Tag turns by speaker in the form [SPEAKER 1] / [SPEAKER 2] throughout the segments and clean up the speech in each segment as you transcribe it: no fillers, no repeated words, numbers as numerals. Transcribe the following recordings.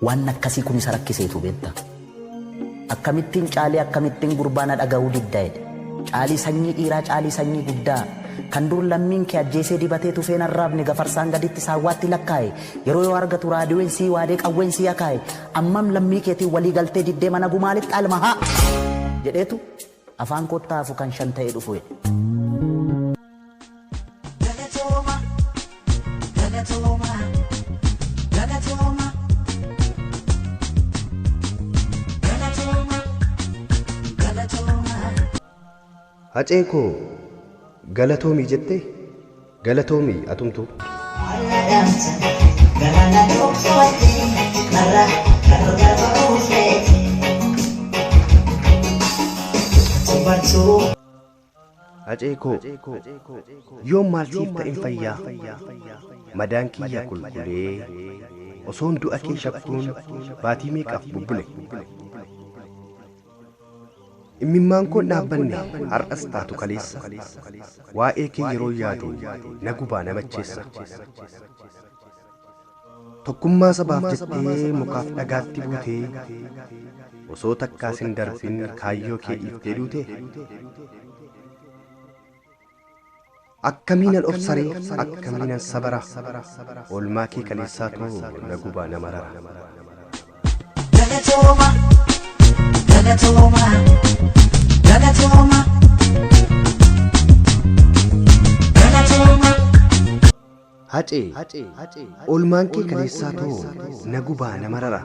[SPEAKER 1] waan akkasii kun isa rakkiseetu beekta. Akkamittiin caalee akkamittiin gurbaana dhaga'uu diddaa'edha. Caalii sanyii dhiiraa caalii sanyii guddaa kan dur lammiin kee ajjeesee dibatee tufeen arraabne gafarsaan gaditti saawwaatti lakkaa'e yeroo yoo argatu raadiyoon sii waadee qawween sii akaa'e ammam lammii keetiin walii galtee diddee mana gumaalitti almahaa jedheetu afaan kottaa afu kan shan ta'ee dhufu.
[SPEAKER 2] Haceeko galatoomii jettee galatoomii atumtu. Haceeko yoom maal siif ta'in fayyaa madaan kiyya kulkulee osoon du'a kee shakkuun baatii meeqaaf bubbule. Imimmaan koo dhaabbanne har'as taatu kaleessa waa'ee kee yeroo yaadu na gubaa na macheessa. Tokkummaa sabaaf jettee mukaaf dhagaatti buutee osoo takkaas hin darbin kaayyoo kee dhiiftee duute. Akkamiinan of saree akkamiinan sabara oolmaa kee kaleessaatu na gubaa na marara. Hacee oolmaan kee kaleessaatu na gubaa na marara.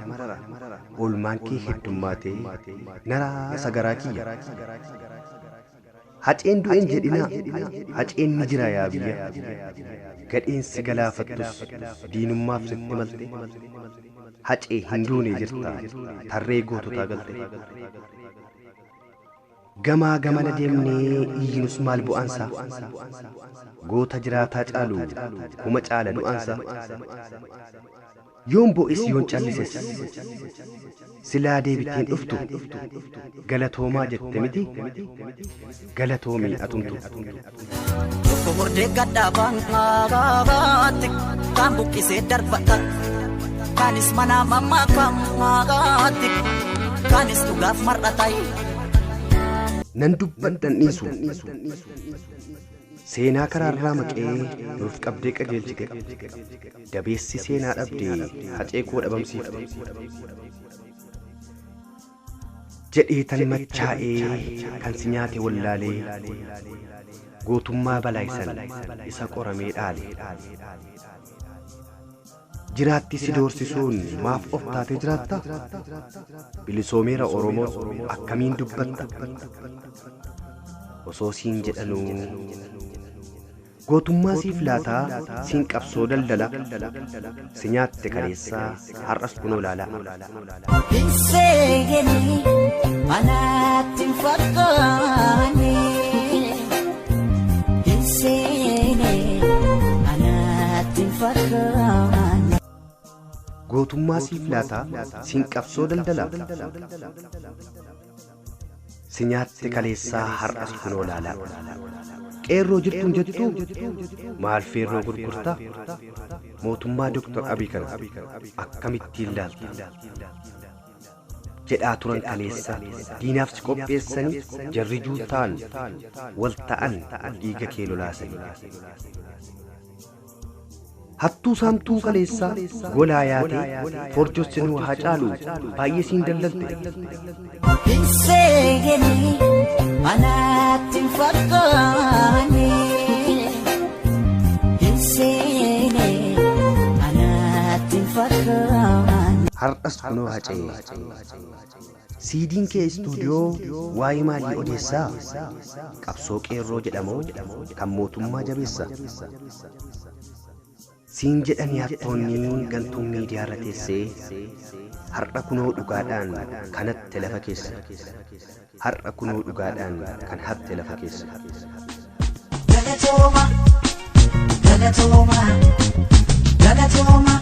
[SPEAKER 2] Oolmaan kee heddummaatee naraa sagaraa kiyya. Haceen du'een jedhina haceen ni jira yaa biyya. Gadheensi galaafattus diinummaaf sitti malte. Hacee hin duune jirta tarree goototaa galte. Gamaa gamana deemnee iyyinus maal bu'aansa goota jiraataa caalu kuma caala du'aansa. Yoon bo'is yoon callises silaa deebitteen dhuftu galatoomaa jette miti galatoomii atumtu.
[SPEAKER 3] Tokko hordee gadhaabaan qabaatti kan buqqisee darbata kanis mana mammaa qabaatti kanis dhugaaf mar'atai.
[SPEAKER 2] Nan dubbadhan dhiisu seenaa karaarraa maqee nuuf qabdee qajeelchite dabeessi seenaa dhabdee hacee koo dhabamsiifte jedhee tan machaa'ee kan si nyaate wallaalee gootummaa balaayisan isa qoramee dhaale. Jiraatti si doorsisuun maaf of taatee jiraatta bilisoomeera Oromoo akkamiin dubbatta osoo siin jedhanuu gootummaa siif laataa siin qabsoo daldala si nyaatte kaleessaa har'as kunoo laala.
[SPEAKER 3] Hinseegeni manaatti hin fakkaanne hinseene manaatti hin fakkaanne.
[SPEAKER 2] Gootummaa siif laataa siin qabsoo daldala si nyaatte kaleessaa har'as kunoo laala. Qeerroo jirtuun jettu maal feerroo gurgurtaa mootummaa Dr. Abiy kana akkamittiin laalta jedhaa turan kaleessa diinaaf si qopheessanii jarri juutaan wal ta'an dhiiga kee lolaasanii. Hattuu saamtuu kaleessaa golaa yaatee forjossinuu haa caalu baay'ee siin dallalte.
[SPEAKER 3] Hinseegeni manaatti hin fakkaanne hinseene manaatti hin fakkaanne.
[SPEAKER 2] Har'as kunoo hacee siidiin kee istuudiyoo waa'ee maalii odeessaa qabsoo qeerroo jedhamoo kan mootummaa jabeessa. Siin jedhanii hattoonni galtuun miidiyaarra teessee har'a kunoo dhugaadhaan kanatti lafa keessa. Har'a kunoo dhugaadhaan kan hatte lafa keessa.
[SPEAKER 3] Galatooma galatooma galatooma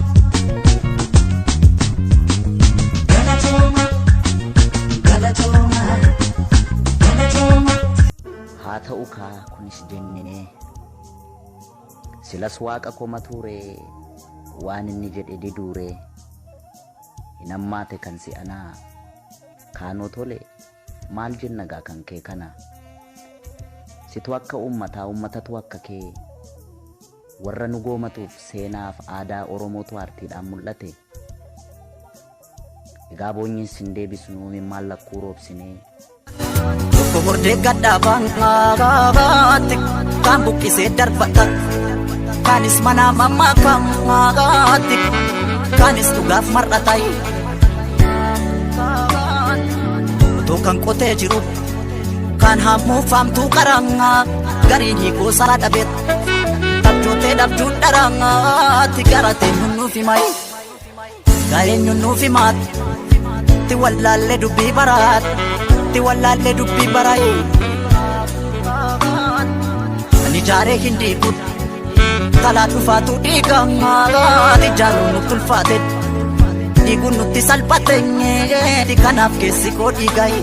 [SPEAKER 3] galatooma galatooma galatooma.
[SPEAKER 1] Haa ta'u kaa kunis jennee silas waaqa koma ture waan inni jedhe diduure hinammaate kan si anaa kaanoo tole maal jenna gaa kan kee kana situ akka ummatatu akka kee warra nu goomatuuf seenaaf aadaa Oromootu aartiidhaan mul'ate egaa boonyin sin deebisu nuumi maal lakkuu roobsinee
[SPEAKER 3] Tokko hordee gadhaabaan qabaate kan buqqisee darbata kanis mana mammaa kan qabaate kanis dhugaaf mar'atay otoo kan qotee jiru kan hammuu faamtuu qarangaa garii hiikoo sara dhabeet tabjootee dhabduun dharangaatti garatee nuuf himay gaa'een nuuf himaat ti wallaallee dubbii baraat ti wallaallee dubbii baray ani jaaree hin dhiigut talaa dhufaatu dhiigaati jaaruun nutti ulfaate dhiiguun nutti salphateenye kanaaf keessi koo dhiigay